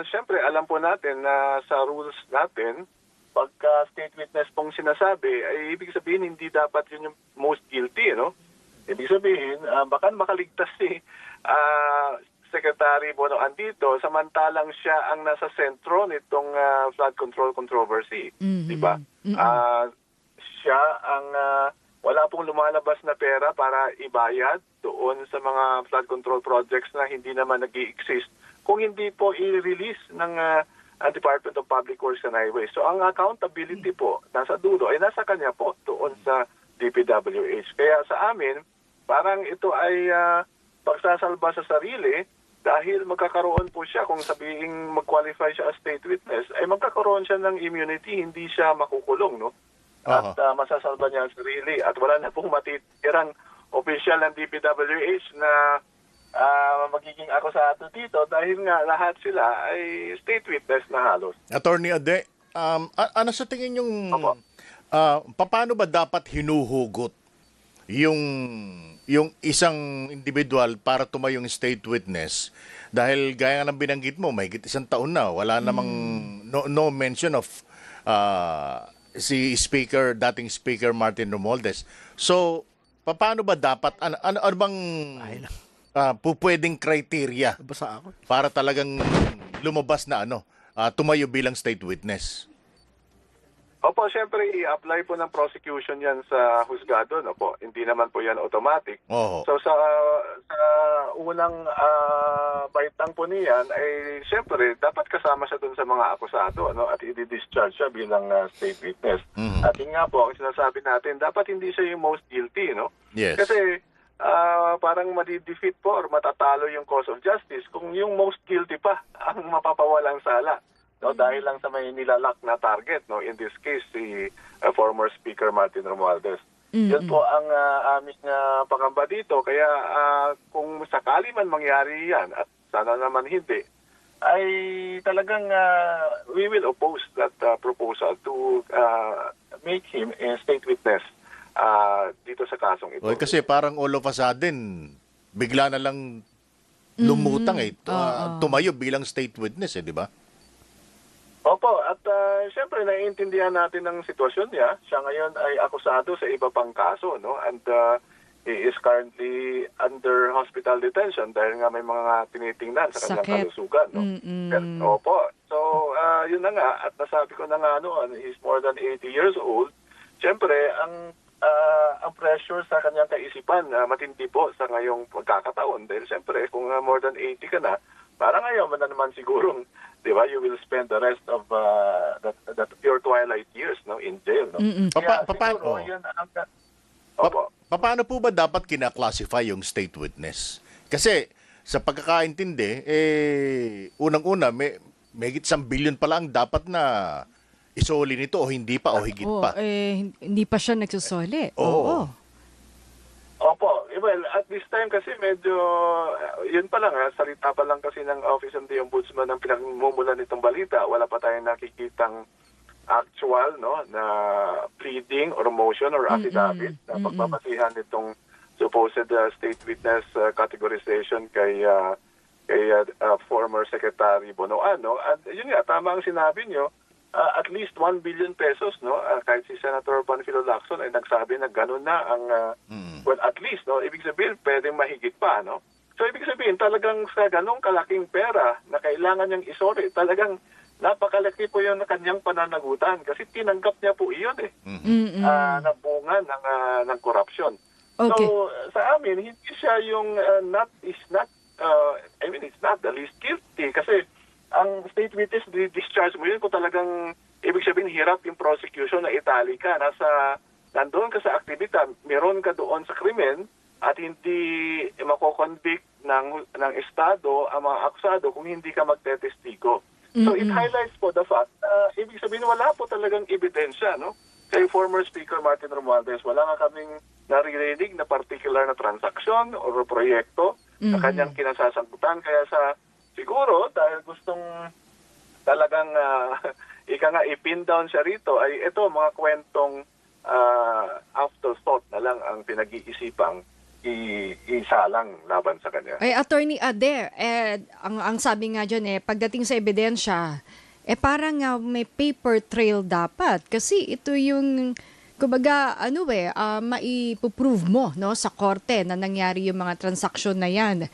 Siyempre, alam po natin na sa rules natin, pagka state witness pong sinasabi, ay ibig sabihin hindi dapat yun yung most guilty, no? Ibig sabihin, baka makaligtas si Secretary Bonoan dito, samantalang siya ang nasa sentro nitong flood control controversy. Diba? Siya ang wala pong lumalabas na pera para ibayad doon sa mga flood control projects na hindi naman nag-i-exist kung hindi po i-release ng Department of Public Works and Highways. So ang accountability po nasa dulo ay nasa kanya po doon sa DPWH. Kaya sa amin, parang ito ay pagsasalba sa sarili dahil magkakaroon po siya, kung sabihin mag-qualify siya as state witness, ay magkakaroon siya ng immunity, hindi siya makukulong, no? At masasalba niya ang sarili at wala na pong matitirang opisyal ng DPWH na magiging akusado dito dahil nga lahat sila ay state witness na halos. Attorney Ade, ano sa tingin yung paano ba dapat hinuhugot yung isang individual para tumayong state witness? Dahil gaya nga ng binanggit mo, may isang taon na, wala namang no mention of si dating Speaker Martin Romualdez. So, paano ba dapat, ano bang pupwedeng criteria para talagang lumabas na tumayo bilang state witness? Opo, siyempre i-apply po ng prosecution yan sa husgado, no po. Hindi naman po yan automatic. So sa unang baitang po niyan ay siyempre dapat kasama siya dun sa mga akusado, at i-discharge siya bilang state witness. At yun nga po, ang sinasabi natin, dapat hindi siya yung most guilty, no? Yes. Kasi parang madi-defeat po or matatalo yung cause of justice kung yung most guilty pa ang mapapawalang sala. No, dahil lang sa may nilalak na target, no, in this case si former Speaker Martin Romualdez. Yan po ang aming pangamba dito, kaya kung sakali man mangyari yan at sana naman hindi, ay talagang we will oppose that proposal to make him a state witness dito sa kasong ito. Kasi parang all of a sudden bigla na lang lumutang tumayo bilang state witness, di ba? Opo, at siyempre naiintindihan natin ang sitwasyon niya. Siya ngayon ay akusado sa iba pang kaso, no? And he is currently under hospital detention dahil nga may mga tinitingnan sa kanyang kalusugan, no? Opo. So, yun na nga, at nasabi ko na nga he's more than 80 years old. Siyempre, ang pressure sa kanyang kaisipan matindi po sa ngayong pagkakataon dahil siyempre kung more than 80 ka na, parang ngayon man na naman sigurong, di ba, you will spend the rest of your twilight years, no, in jail, no? Paano po ba dapat kina-classify yung state witness? Kasi sa pagkakaintindi, unang-una may higit 1 billion pa lang dapat na isoli nito o hindi pa o higit pa. Hindi pa siya nagsusoli. Opo. Well, at this time kasi medyo, yun pa lang salita pa lang kasi ng Office of the Ombudsman ang pinagmumulan nitong balita. Wala pa tayong nakikitang actual, no, na pleading or motion or affidavit na pagpapasihan nitong supposed state witness categorization kay former Secretary Bonoan, no? At yun nga, tama ang sinabi nyo, at least 1 billion pesos, no? Kahit si Senator Panfilo Lacson ay nagsabi na gano'n na ang Well, at least, no, ibig sabihin, pwedeng mahigit pa, no? So, ibig sabihin, talagang sa ganong kalaking pera na kailangan niyang isori, talagang napakalaki po yung kanyang pananagutan kasi tinanggap niya po iyon na bunga ng korupsyon. Okay. So, sa amin, hindi siya yung it's not the least guilty kasi ang state witness discharge mo yun kung talagang ibig sabihin hirap yung prosecution na itali ka. Nandoon ka sa aktibidad, meron ka doon sa krimen at hindi makoconvict ng Estado ang mga akusado kung hindi ka magtetestigo. So it highlights po the fact na ibig sabihin wala po talagang ebidensya, no? Kay former Speaker Martin Romualdez, wala nga kaming naririnig na particular na transaksyon o proyekto na kanyang kinasasagutan. Kaya siguro dahil gustong talagang ipin down siya rito, ay ito mga kwentong afterthought na lang ang pinag-iisipang isalang laban sa kanya. Ay, Attorney Ade, ang sabi nga dyan pagdating sa ebidensya, parang may paper trail dapat. Kasi ito yung, kumbaga, maipuprove mo, no, sa korte na nangyari yung mga transaksyon na yan.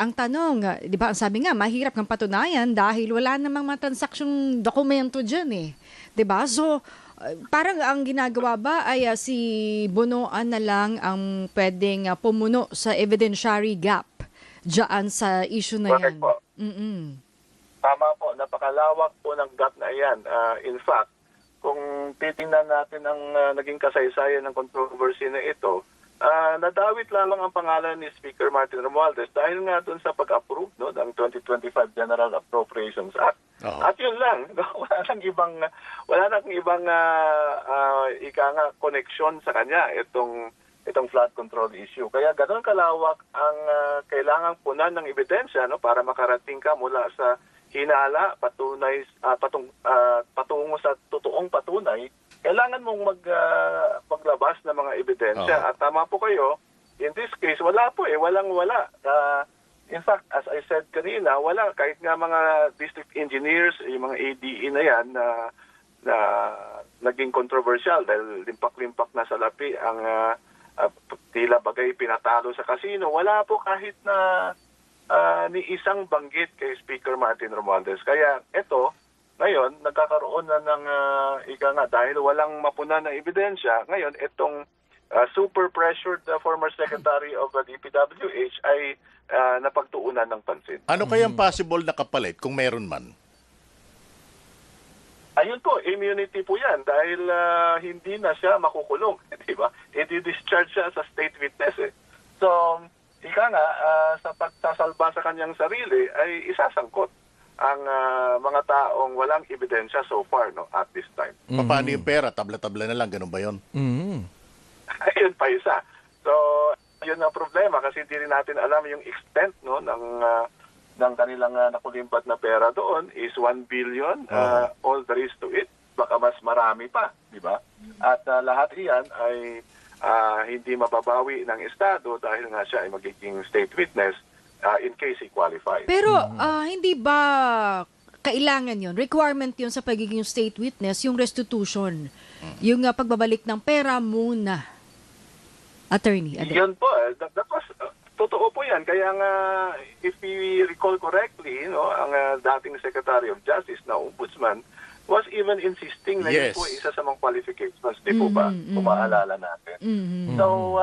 Ang tanong, di ba, ang sabi nga, mahirap kang patunayan dahil wala namang mga transaksyong dokumento dyan Di ba? So, parang ang ginagawa ba ay si Bonoan na lang ang pwedeng pumuno sa evidentiary gap dyan sa issue na yan. Correct po. Tama po, napakalawak po ng gap na yan. In fact, kung titingnan natin ang naging kasaysayan ng controversy na ito, nadawit lamang ang pangalan ni Speaker Martin Romualdez dahil nga doon sa pag-approve ng 2025 General Appropriations Act. At yun lang, wala nang ibang connection sa kanya itong flood control issue. Kaya ganoon kalawak ang kailangang punan ng ebidensya, no, para makarating ka mula sa hinala patungo sa totoong patunay. Kailangan mong maglabas ng mga ebidensya. At tama po kayo, in this case, wala po walang-wala. In fact, as I said kanina, wala. Kahit nga mga district engineers, yung mga ADE na yan na naging controversial dahil limpak-limpak na sa lapi ang tila bagay pinatalo sa kasino. Wala po kahit na ni isang banggit kay Speaker Martin Romualdez. Kaya ito, ngayon, nagkakaroon na ng dahil walang mapunan na ebidensya, ngayon itong super pressured former Secretary of the DPWH ay napagtuunan ng pansin. Ano kayang possible na kapalit kung meron man? Ayun po, immunity po yan dahil hindi na siya makukulong, di ba? I-discharge siya sa state witness. So, sa pagsasalba sa kanyang sarili ay isasangkot ang mga taong walang ebidensya so far, no, at this time. Paano yung pera? Tabla-tabla na lang, ganun ba yun? Ayun pa isa. So, yun ang problema kasi hindi rin natin alam yung extent, no, ng kanilang nakulimbat na pera doon is 1 billion. All there is to it. Baka mas marami pa, di ba? At lahat iyan ay hindi mababawi ng Estado dahil nga siya ay magiging state witness in case he qualifies. Pero hindi ba kailangan yun? Requirement yun sa pagiging state witness, yung restitution. Yung pagbabalik ng pera muna. Attorney Ade. Yun po. That was, totoo po yan. Kaya nga, if we recall correctly, ang dating Secretary of Justice na Ombudsman was even insisting na yun po isa sa mga qualifications. Di po ba? Kung maalala natin. So,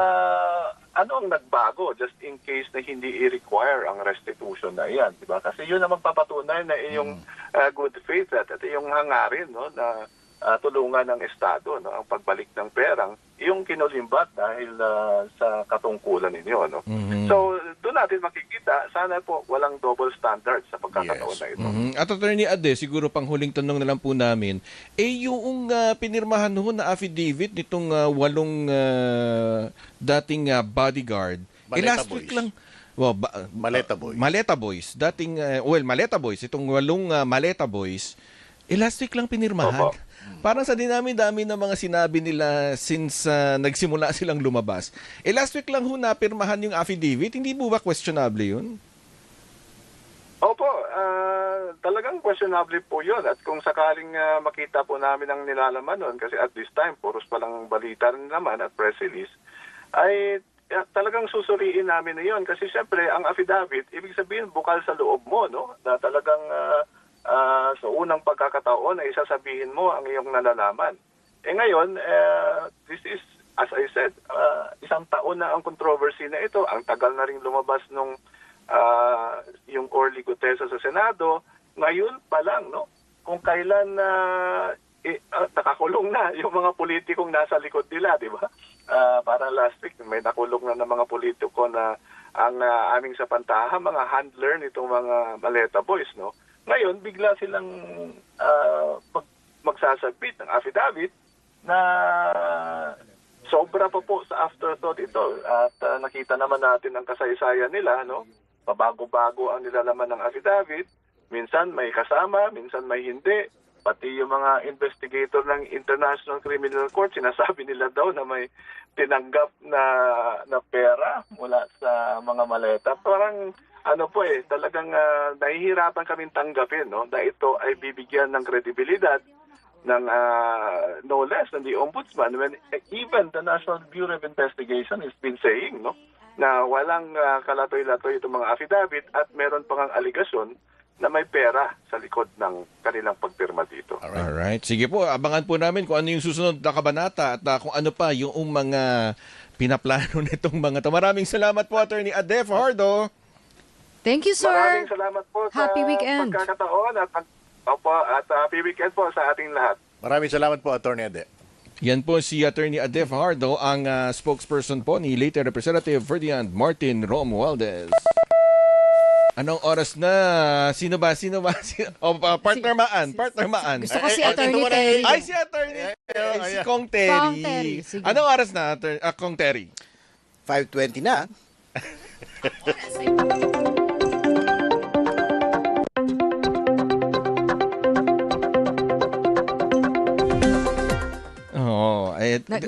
ano ang nagbago just in case na hindi i-require ang restitution na iyan? Diba? Kasi yun ang magpapatunay na iyong good faith at iyong hangarin, no, na tulungan ng Estado, no, ang pagbalik ng perang yung kinulimbat dahil sa katungkulan ninyo. No? So, doon natin makikita, sana po walang double standard sa pagkakataon na ito. At Attorney Ade, siguro pang huling tanong na lang po namin, yung pinirmahan ho na affidavit nitong 8 dating bodyguard, last week lang, Maleta Boys. Maleta Boys. Dating, Maleta Boys. Itong 8 Maleta Boys, last week lang pinirmahan. Parang sa dinami-dami ng mga sinabi nila since nagsimula silang lumabas. Last week lang ho napirmahan yung affidavit. Hindi po ba questionable yun? Opo, talagang questionable po yun. At kung sakaling makita po namin ang nilalaman nun, kasi at this time, puros palang balita rin naman at press release, ay talagang susuriin namin na yun. Kasi syempre, ang affidavit, ibig sabihin, bukal sa loob mo, no? Na talagang sa unang pagkakataon ay sasabihin mo ang iyong nalalaman. Ngayon, this is, as I said, isang taon na ang controversy na ito. Ang tagal na rin lumabas nung yung Orly Gutesa sa Senado. Ngayon pa lang, no? Kung kailan nakakulong na yung mga politikong nasa likod nila, di ba? Para last week, may nakulong na ng mga politiko na ang aming sapantahan, mga handler nitong mga Maleta Boys, no? Ngayon, bigla silang magsasubmit ng affidavit na sobra pa po sa afterthought ito. At nakita naman natin ang kasaysayan nila, no? Pabago-bago ang nilalaman ng affidavit. Minsan may kasama, minsan may hindi. Pati yung mga investigator ng International Criminal Court, sinasabi nila daw na may tinanggap na pera mula sa mga maleta. Parang talagang nahihirapan kaming tanggapin, no? Na ito ay bibigyan ng kredibilidad ng no less than the Ombudsman, when even the National Bureau of Investigation has been saying, no, na walang kalatoy-latoy itong mga affidavit at meron pang aligasyon na may pera sa likod ng kanilang pagpirma dito. Alright. Sige po, abangan po namin kung ano yung susunod na kabanata at kung ano pa yung mga pinaplano nitong mga to. Maraming salamat po, Attorney Adef Hardo. Thank you, sir. Maraming salamat po Happy sa weekend. pagkakataon at happy weekend po sa ating lahat. Maraming salamat po, Attorney Ade. Yan po si Attorney Adef Hardo, ang spokesperson po ni late Representative Ferdinand Martin Romualdez. Anong oras na? Sino ba? Partner Maan. Gusto ko si Attorney Terry. Ay, si Attorney si Kong Terry. Kong Terry, sige. Anong oras na, Kong Terry? 5:20 na.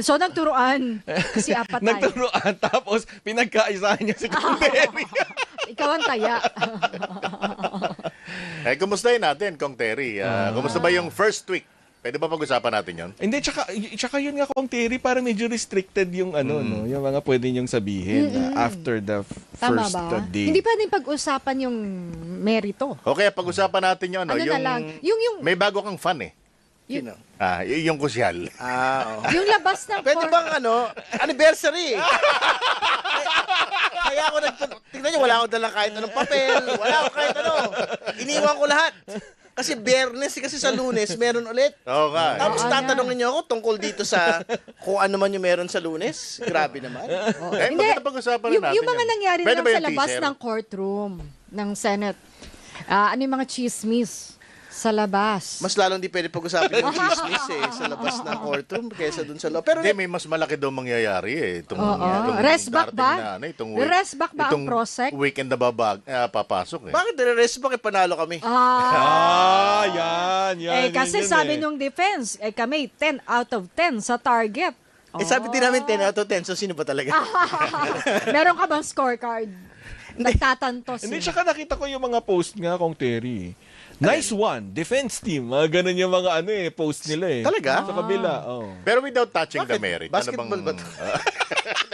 So, nagturuan. Kasi apat tayo. Nagturuan, tapos pinagkaisahan niya si Kong Terry. Ikaw ang taya. Kumustahin natin, Kong Terry? Kumusta ba yung first week? Pwede ba pag-usapan natin yon? Hindi, tsaka yun nga, Kong Terry, parang medyo restricted yung no, yung mga pwede niyong sabihin after the Tama first ba? day. Hindi pwedeng pag-usapan yung merito. Okay, pag-usapan natin yun. Ano na lang? Yung may bago kang fan eh. Yung kusyal. Yung labas ng Pwede bang anniversary? Kaya ako tignan nyo, wala ako dalang kahit anong papel, wala ako kahit ano. Iniwan ko lahat. Kasi Biyernes, kasi sa Lunes, meron ulit. Okay. Tapos tatanungin niyo ako tungkol dito sa kung ano man yung meron sa Lunes. Grabe naman. Hindi, pag-usapan natin yung mga nangyari Pwede lang ba sa yung labas teaser? ng courtroom ng Senate. Ano yung mga chismis sa labas? Mas lalong di pwede pag-usapin yung chismis sa labas ng courtroom kaysa dun sa loob. Pero Hindi, may mas malaki daw mangyayari eh. Rest back ba? Rest back ba ang prosec? Weekend na papasok eh. bakit nare-rest back panalo kami? Yan. Kasi sabi nung defense, kami 10 out of 10 sa target. Sabi din namin 10 out of 10, so sino ba talaga? Meron ka bang scorecard? Nagtatantos. Hindi, tsaka nakita ko yung mga post nga, Kong Terry. Nice one, defense team. Ganun yung mga post nila eh. Talaga? Sa kabila. Pero without touching the merit. Basketball ba ito?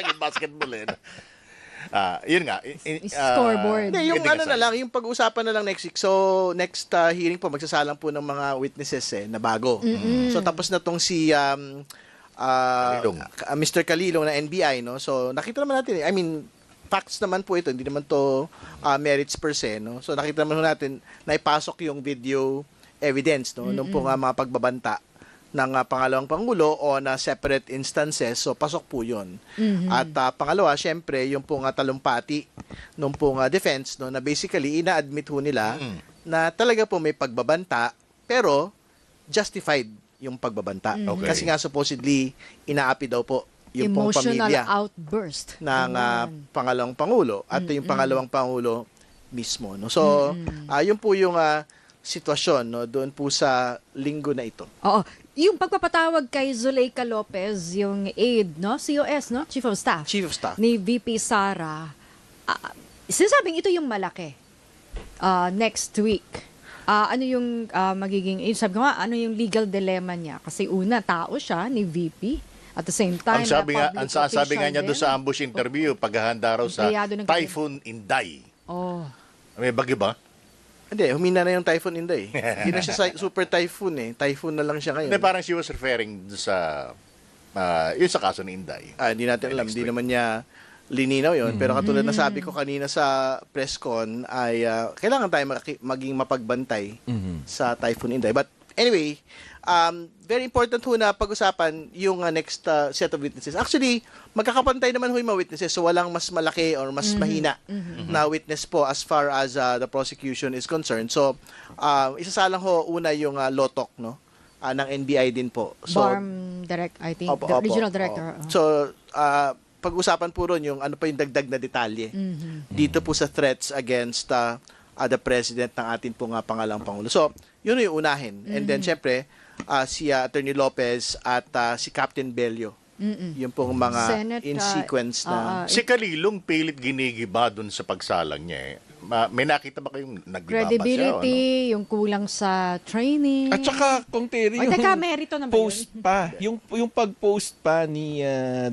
Naging basketball eh. Yun nga. Scoreboard. Hindi, yung na lang, yung pag-uusapan na lang next week. So, next hearing po, magsasalang po ng mga witnesses na bago. So, tapos na tong si Mr. Calilong na NBI, no? So, nakita naman natin, facts naman po ito, hindi naman to merits per se, no? So nakita naman natin na ipasok yung video evidence, no, nung po mga pagbabanta ng pangalawang pangulo o na separate instances, so pasok po 'yon. At pangalawa, syempre, yung po talumpati nung po defense, no, na basically ina-admit ho nila na talaga po may pagbabanta pero justified yung pagbabanta. Kasi nga supposedly inaapi daw po yung pong emotional pamilya outburst ng pangalawang pangulo at yung pangalawang pangulo mismo, no. So yun po yung sitwasyon, no, doon po sa linggo na ito. Oo. Yung pagpapatawag kay Zuleika Lopez, yung aide, no, COS, no, Chief of Staff ni VP Sara, sinasabing ito yung malaki next week. Ano yung magiging, sabi ko nga, ano yung legal dilemma niya? Kasi una, tao siya ni VP. At the same time, Ang sabi nga niya official doon sa ambush interview, paghahanda raw sa Empleyado ng Typhoon Inday. Oh. May bagyo ba? Hindi, humina na yung Typhoon Inday. Hindi na siya super typhoon eh. Typhoon na lang siya ngayon. Hindi, parang she was referring sa yun sa kaso ni Inday. Hindi natin alam. Hindi naman niya lininaw yun. Pero katulad na sabi ko kanina sa press con, ay kailangan tayo maging mapagbantay sa Typhoon Inday. But anyway, very important ho na pag-usapan yung next set of witnesses. Actually, magkakapantay naman ho yung mga witnesses. So walang mas malaki or mas mahina na witness po as far as the prosecution is concerned. So, isasalang ho una yung Lotok, no? Ng NBI din po. So, BARM Direct, I think. The Regional Director. So, pag-usapan po ron yung ano pa yung dagdag na detalye dito po sa threats against the President ng ating pong pangalang Pangulo. So, yun yung unahin. And then, syempre, si Attorney Lopez at si Captain Bello. Yung pong mga Senate, in sequence na... Si Kalilong pilit ginigiba dun sa pagsalang niya eh. May nakita ba kayong nagiba Credibility, yung kulang sa training. At saka, kung Terry, Ay, teka, merito na ba post pa, yung pag-post pa ni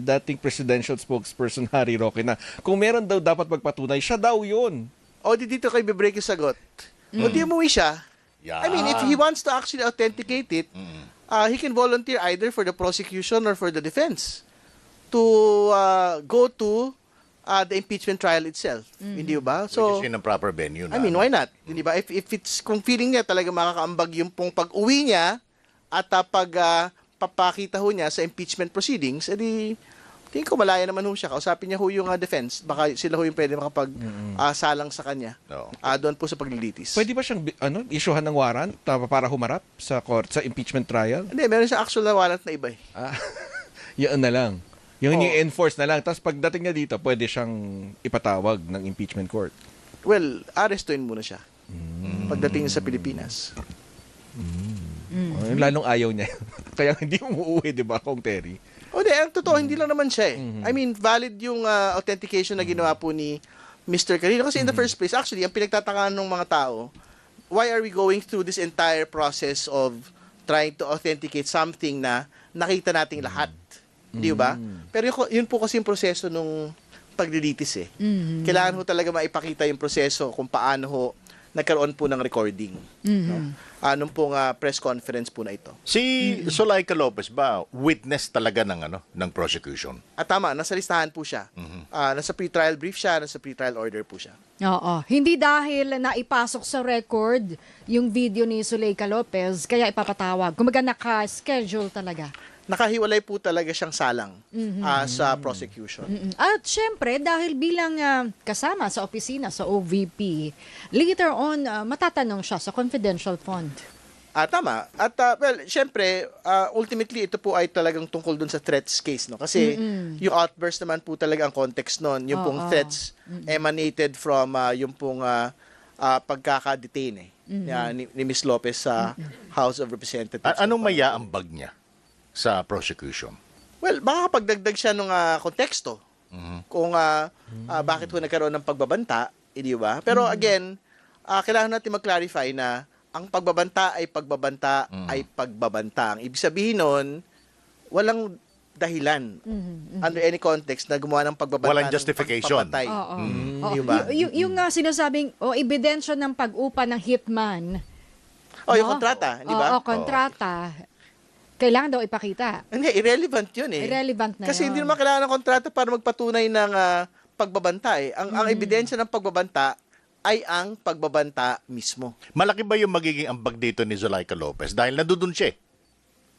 dating presidential spokesperson Harry Roque na kung meron daw dapat magpatunay, siya daw yun. O, dito kayo bibreak yung sagot. O, di umuwi siya. Yeah. I mean, if he wants to actually authenticate it, he can volunteer either for the prosecution or for the defense to go to the impeachment trial itself. Hindi ba? So, which is in a proper venue na. I mean, why not? Hindi ba? If it's, kung feeling niya talaga makakaambag yung pong pag-uwi niya at papakita ho niya sa impeachment proceedings, edi tingin ko malaya naman ho siya. Kausapin niya ho yung defense. Baka sila ho yung pwede makapag-salang sa kanya. Doon po sa paglilitis. Pwede ba siyang issuehan ng warrant para humarap sa court, sa impeachment trial? Hindi, meron siya actual na warrant na iba eh. Yun na lang. Yung enforce na lang. Tapos pagdating niya dito, pwede siyang ipatawag ng impeachment court. Well, arestuin muna siya. Pagdating sa Pilipinas. Lalong ayaw niya. Kaya hindi umuwi, di ba, Kong Terry? Hindi, ang totoo, hindi lang naman siya eh. I mean, valid yung authentication na ginawa po ni Mr. Carrillo. Kasi in the first place, actually, ang pinagtatakaan ng mga tao, why are we going through this entire process of trying to authenticate something na nakita nating lahat? Di ba? Pero yun po kasi yung proseso nung paglilitis eh. Kailangan ho talaga maipakita yung proseso kung paano ho nagkaroon po ng recording. No? Nung pong press conference po na ito. Si Zulaika Lopez ba witness talaga ng prosecution? Tama, nasa listahan po siya. Nasa pre-trial brief siya, nasa pre-trial order po siya. Oo. Hindi dahil naipasok sa record yung video ni Zulaika Lopez, kaya ipapatawag. Kumaga naka-schedule talaga. Nakahiwalay po talaga siyang salang sa prosecution. At syempre, dahil bilang kasama sa opisina sa OVP, later on, matatanong siya sa confidential fund. Tama. At well, syempre, ultimately, ito po ay talagang tungkol dun sa threats case. No? Kasi yung outburst naman po talaga ang context nun. Yung pong threats emanated from yung pong pagkaka-detain ni Ms. Lopez sa House of Representatives. Anong mayaambag niya sa prosecution? Well, baka pagdagdag siya ng konteksto kung bakit ho nagkaroon ng pagbabanta, di ba? Pero again, kailangan natin mag-clarify na ang pagbabanta ay pagbabanta ay pagbabanta. Ang ibig sabihin nun, walang dahilan under any context na gumawa ng pagbabanta. Walang justification. Di ba? Yung sinasabing, ebidensya ng pag-upa ng hitman. Yung kontrata, di ba? Kontrata. Kailangan daw ipakita. Hindi, irrelevant yun eh. Irrelevant na Kasi yun. hindi naman kailangan ng kontrata para magpatunay ng pagbabanta eh. Ang ebidensya ng pagbabanta ay ang pagbabanta mismo. Malaki ba yung magiging ambag dito ni Zulaika Lopez? Dahil nadudun siya eh.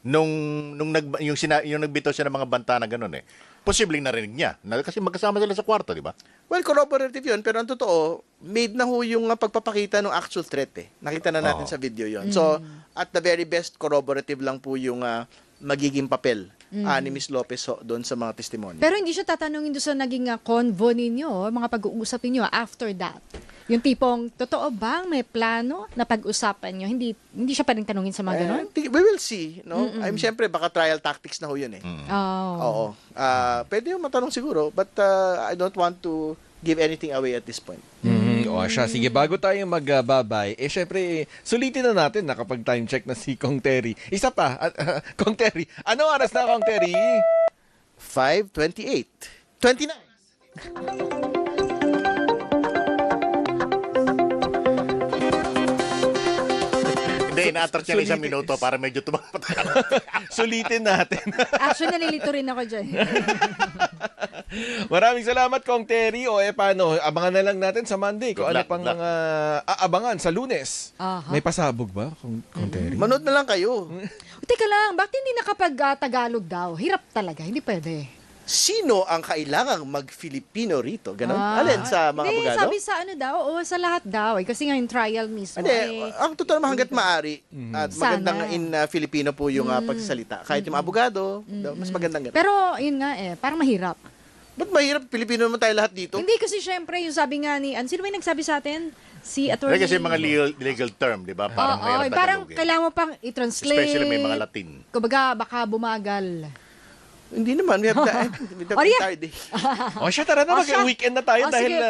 Nung nagbitaw siya ng mga banta na gano'n eh. Posibleng narinig niya. Kasi magkasama sila sa kwarto, di ba? Well, corroborative yun. Pero ang totoo, made na ho yung pagpapakita ng actual threat eh. Nakita na natin sa video yon. So, at the very best, corroborative lang po yung magiging papel ni Ms. Lopez doon sa mga testimonya. Pero hindi siya tatanungin doon sa naging convo ninyo, mga pag-uusap ninyo after that. Yung tipong, totoo bang may plano na pag-usapan nyo? Hindi siya pa rin tanungin sa mga ganon? We will see. No? Siyempre, baka trial tactics na ho yun eh. Oo. Pwede yung matanong siguro, but I don't want to give anything away at this point. Sige, bago tayo magbabay, syempre, sulitin na natin na kapag time check na si Kong Terry. Isa pa, Kong Terry. Ano oras na, Kong Terry? 5:28. 29. Hindi, ina-attract niya isang minuto para medyo tumapat. Sulitin natin. Actually, nalilito rin ako dyan. Maraming salamat, Kong Terry. O paano, abangan na lang natin sa Monday kung Good ano luck, pang good luck. mga aabangan sa Lunes. Aha. May pasabog ba, Kong Terry? Manood na lang kayo. Teka lang, bakit hindi Tagalog daw? Hirap talaga, hindi pwede. Sino ang kailangang mag-Filipino rito? Ganon? Ah. Alin sa mga Hindi, abogado? sabi sa ano daw, o sa lahat daw. Kasi nga yung trial mismo. Hindi, ang totoo naman hanggat maaari at Sana. magandang in Filipino po yung pagsasalita. Kahit yung abogado, mas magandang ganun. Pero yun nga parang mahirap. Ba't mahirap? Pilipino naman tayo lahat dito. Hindi kasi syempre, yung sabi nga ni, sino ba yung nagsabi sa atin? Si attorney. Kasi mga legal term, di ba? Parang mahirap parang Tagalogin. kailangan mo pang i-translate. Especially may mga Latin. Kumbaga, baka bumagal. Hindi naman. We have the entire day. O siya, tara na, siya. mag-weekend na tayo O, dahil sige.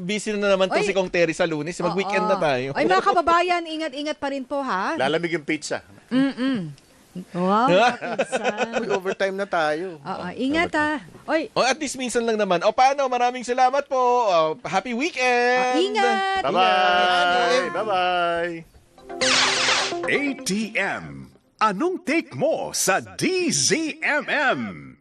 Busy na naman to Oy. si Kong Terry sa Lunes. Mag-weekend na tayo. Ay, mga kababayan, ingat-ingat pa rin po, ha? Lalamig yung pizza. Wow, Uy, overtime na tayo. ingat, ha? Oy, O at least minsan lang naman. O paano, maraming salamat po. Happy weekend! ingat! Bye-bye! Bye-bye! ATM. Anong take mo sa DZMM?